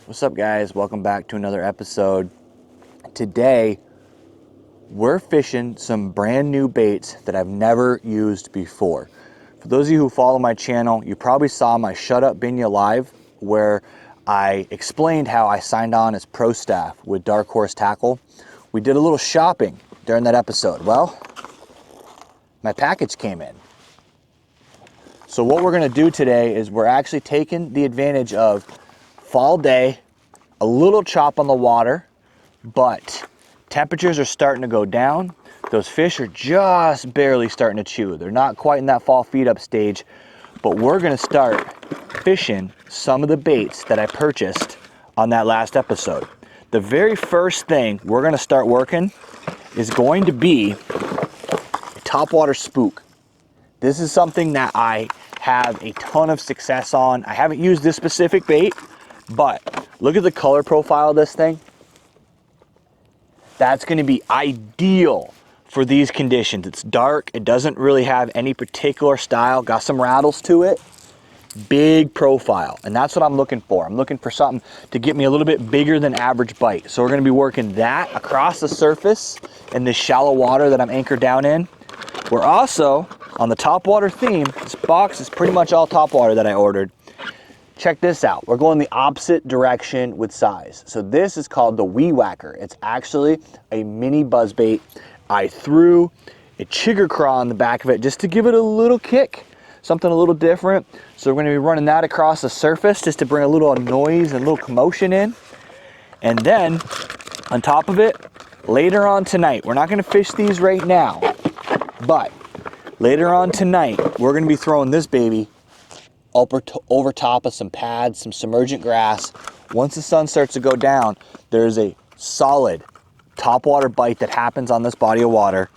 What's up, guys? Welcome back to another episode. Today we're fishing some brand new baits that I've never used before. For those of you who follow my channel, you probably saw my Shut Up Binya Live where I explained how I signed on as pro staff with Dark Horse Tackle. We did a little shopping during that episode. Well, my package came in. So what we're gonna do today is we're actually taking the advantage of fall day, a little chop on the water, but temperatures are starting to go down. Those fish are just barely starting to chew. They're not quite in that fall feed up stage, but we're gonna start fishing some of the baits that I purchased on that last episode. The very first thing we're gonna start working is going to be a topwater spook. This is something that I have a ton of success on. I haven't used this specific bait, but look at the color profile of this thing. That's going to be ideal for these conditions. It's dark. It doesn't really have any particular style. Got some rattles to it. Big profile. And that's what I'm looking for. I'm looking for something to get me a little bit bigger than average bite. So we're going to be working that across the surface in this shallow water that I'm anchored down in. We're also on the topwater theme. This box is pretty much all topwater that I ordered. Check this out. We're going the opposite direction with size. So this is called the Wewacker. It's actually a mini buzzbait. I threw a chigger craw on the back of it just to give it a little kick, something a little different. So we're going to be running that across the surface just to bring a little noise and a little commotion in. And then on top of it, later on tonight, we're not going to fish these right now, but later on tonight, we're going to be throwing this baby over top of some pads, some submergent grass. Once the sun starts to go down, there's a solid topwater bite that happens on this body of water,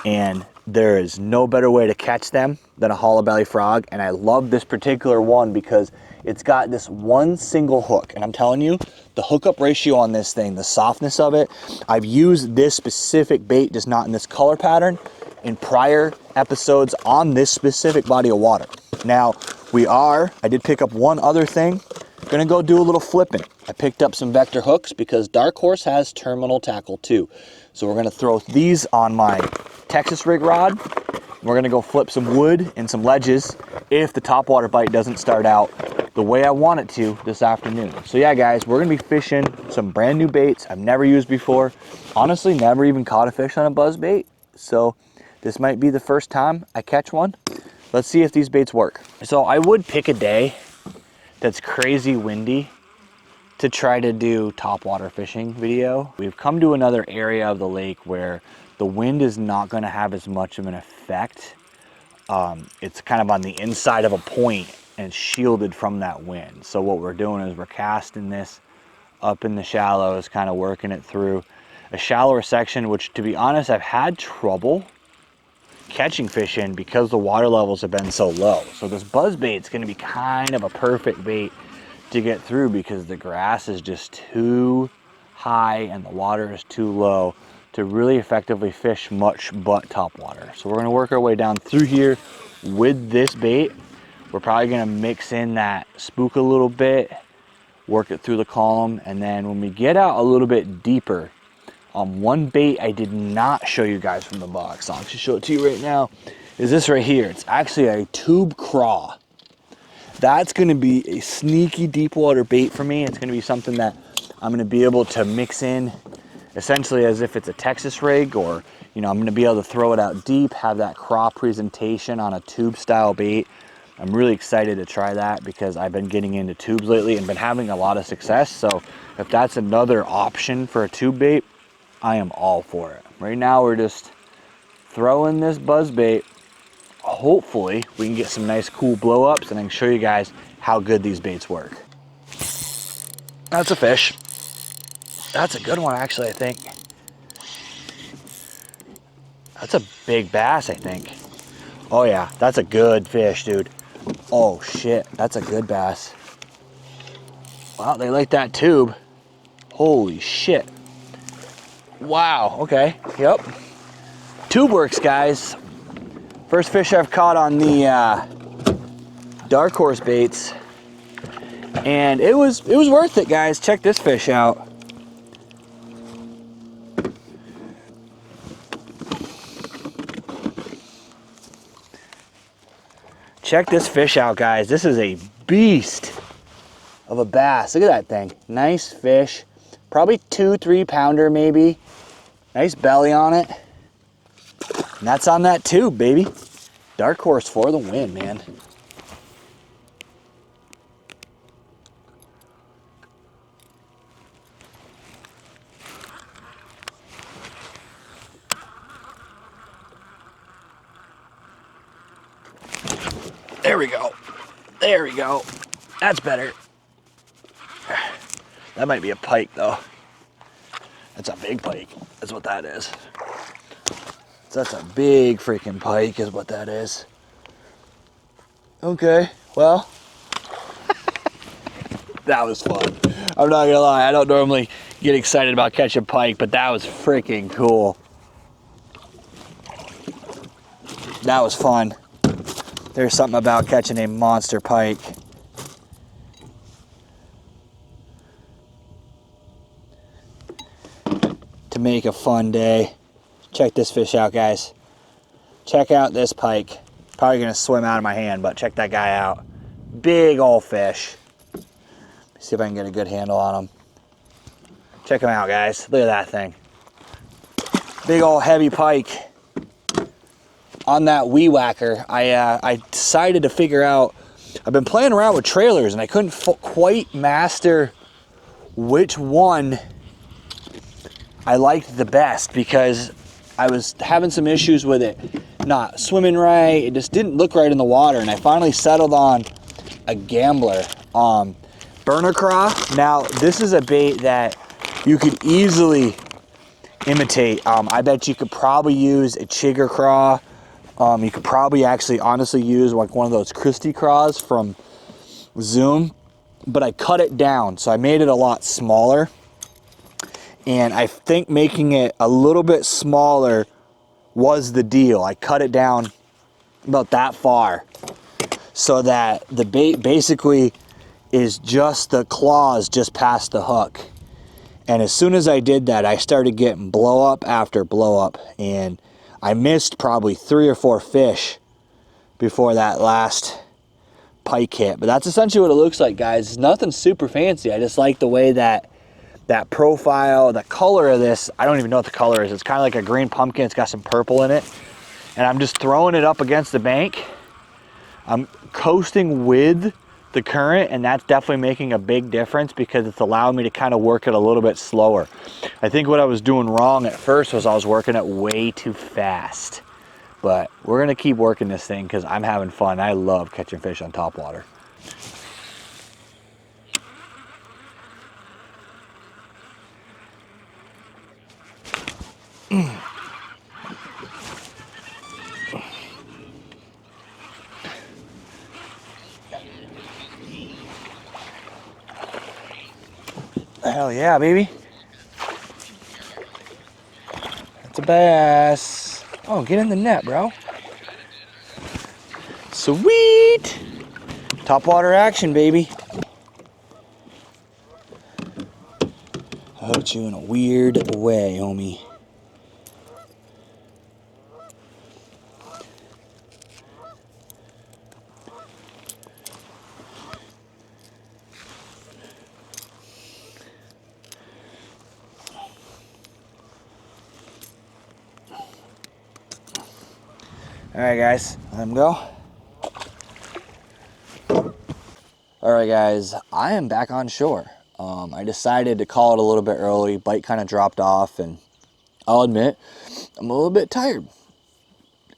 and there is no better way to catch them than a hollow belly frog. And I love this particular one because it's got this one single hook, and I'm telling you, the hookup ratio on this thing, the softness of it, I've used this specific bait, just not in this color pattern, in prior episodes on this specific body of water. Now, I did pick up one other thing. Gonna go do a little flipping. I picked up some vector hooks because Dark Horse has terminal tackle too. So we're gonna throw these on my Texas rig rod. We're gonna go flip some wood and some ledges if the topwater bite doesn't start out the way I want it to this afternoon. So yeah, guys, we're gonna be fishing some brand new baits I've never used before. Honestly, never even caught a fish on a buzz bait. So this might be the first time I catch one. Let's see if these baits work. So I would pick a day that's crazy windy to try to do topwater fishing video. We've come to another area of the lake where the wind is not gonna have as much of an effect. It's kind of on the inside of a point and shielded from that wind. So what we're doing is we're casting this up in the shallows, kind of working it through a shallower section, which to be honest, I've had trouble catching fish in because the water levels have been so low. So this buzz bait is going to be kind of a perfect bait to get through because the grass is just too high and the water is too low to really effectively fish much but topwater. So we're going to work our way down through here with this bait. We're probably going to mix in that spook a little bit, work it through the column, and then when we get out a little bit deeper, one bait I did not show you guys from the box, I'll actually show it to you right now, is this right here. It's actually a tube craw. That's gonna be a sneaky deep water bait for me. It's gonna be something that I'm gonna be able to mix in essentially as if it's a Texas rig, or I'm gonna be able to throw it out deep, have that craw presentation on a tube style bait. I'm really excited to try that because I've been getting into tubes lately and been having a lot of success. So if that's another option for a tube bait, I am all for it. Right now we're just throwing this buzz bait. Hopefully we can get some nice cool blow ups and I can show you guys how good these baits work. That's a fish. That's a good one actually, I think. That's a big bass, I think. Oh yeah, that's a good fish, dude. Oh shit, that's a good bass. Wow, they like that tube. Holy shit. Wow, okay, yep. Tube works, guys. First fish I've caught on the Dark Horse baits. And it was worth it, guys. Check this fish out. Check this fish out, guys. This is a beast of a bass. Look at that thing. Nice fish. Probably 2-3 pounder maybe. Nice belly on it. And that's on that tube, baby. Dark horse for the win, man. There we go. There we go. That's better. That might be a pike though. That's a big pike. That's what that is. So that's a big freaking pike is what that is. Okay, well. That was fun. I'm not gonna lie, I don't normally get excited about catching pike, but that was freaking cool. That was fun. There's something about catching a monster pike. To make a fun day. Check this fish out, guys. Check out this pike. Probably gonna swim out of my hand, but check that guy out. Big old fish. See if I can get a good handle on him. Check him out, guys. Look at that thing. Big old heavy pike. On that Wewacker, I decided to figure out, I've been playing around with trailers and I couldn't quite master which one I liked the best because I was having some issues with it not swimming right. It just didn't look right in the water, and I finally settled on a Gambler burner craw. Now, this is a bait that you could easily imitate. I bet you could probably use a chigger craw. You could probably actually honestly use like one of those Christie craws from Zoom, but I cut it down, so I made it a lot smaller. And I think making it a little bit smaller was the deal. I cut it down about that far so that the bait basically is just the claws just past the hook. And as soon as I did that, I started getting blow up after blow up, and I missed probably 3 or 4 fish before that last pike hit. But that's essentially what it looks like, guys. It's nothing super fancy. I just like the way that profile, the color of this, I don't even know what the color is. It's kind of like a green pumpkin. It's got some purple in it. And I'm just throwing it up against the bank. I'm coasting with the current, and that's definitely making a big difference because it's allowing me to kind of work it a little bit slower. I think what I was doing wrong at first was I was working it way too fast. But we're gonna keep working this thing because I'm having fun. I love catching fish on top water. Hell yeah, baby. That's a bass. Oh, get in the net, bro. Sweet. Top water action, baby. I hooked you in a weird way, homie. All right, guys, let him go. All right, guys, I am back on shore. I decided to call it a little bit early. Bite kind of dropped off, and I'll admit, I'm a little bit tired.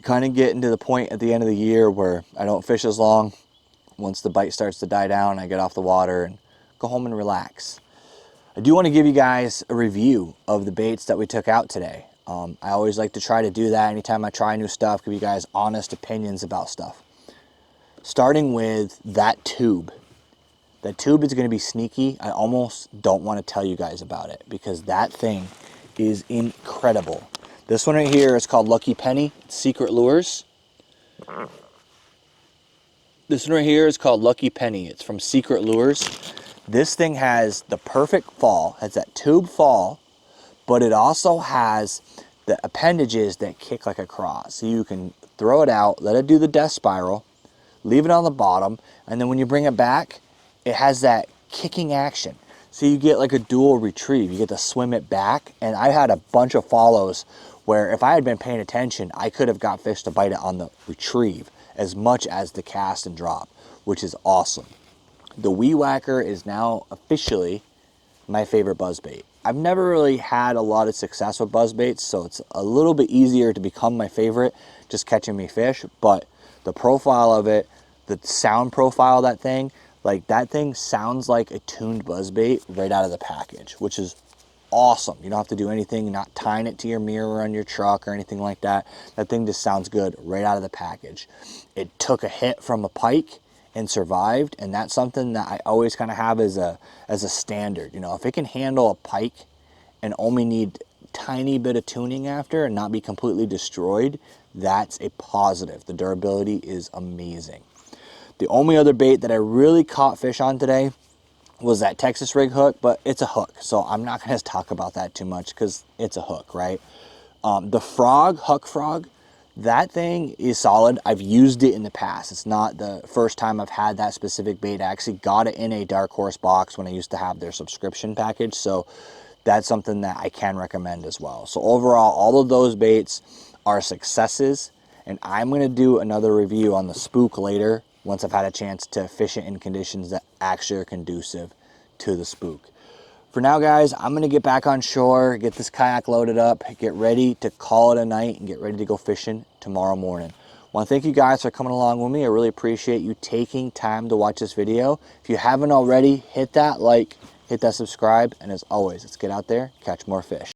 Kind of getting to the point at the end of the year where I don't fish as long. Once the bite starts to die down, I get off the water and go home and relax. I do want to give you guys a review of the baits that we took out today. I always like to try to do that anytime I try new stuff, give you guys honest opinions about stuff. Starting with that tube. That tube is going to be sneaky. I almost don't want to tell you guys about it because that thing is incredible. This one right here is called Lucky Penny. It's Secret Lures. This one right here is called Lucky Penny. It's from Secret Lures. This thing has the perfect fall, has that tube fall, but it also has the appendages that kick like a cross. So you can throw it out, let it do the death spiral, leave it on the bottom, and then when you bring it back, it has that kicking action. So you get like a dual retrieve. You get to swim it back, and I had a bunch of follows where if I had been paying attention, I could have got fish to bite it on the retrieve as much as the cast and drop, which is awesome. The Wewacker is now officially my favorite buzzbait. I've never really had a lot of success with buzzbaits, so it's a little bit easier to become my favorite just catching me fish, but the profile of it, the sound profile of that thing, like that thing sounds like a tuned buzzbait right out of the package, which is awesome. You don't have to do anything, not tying it to your mirror on your truck or anything like that. That thing just sounds good right out of the package. It took a hit from a pike and survived, and that's something that I always kind of have as a standard. You know, if it can handle a pike and only need tiny bit of tuning after and not be completely destroyed, that's a positive. The durability is amazing. The only other bait that I really caught fish on today was that Texas rig hook, but it's a hook, so I'm not going to talk about that too much because it's a hook, right? The frog, Huck Frog, that thing is solid. I've used it in the past. It's not the first time I've had that specific bait. I actually got it in a Dark Horse box when I used to have their subscription package, so that's something that I can recommend as well. So overall, all of those baits are successes, and I'm going to do another review on the Spook later once I've had a chance to fish it in conditions that actually are conducive to the Spook. For now, guys, I'm going to get back on shore, get this kayak loaded up, get ready to call it a night, and get ready to go fishing tomorrow morning. I want to thank you guys for coming along with me. I really appreciate you taking time to watch this video. If you haven't already, hit that like, hit that subscribe, and as always, let's get out there, catch more fish.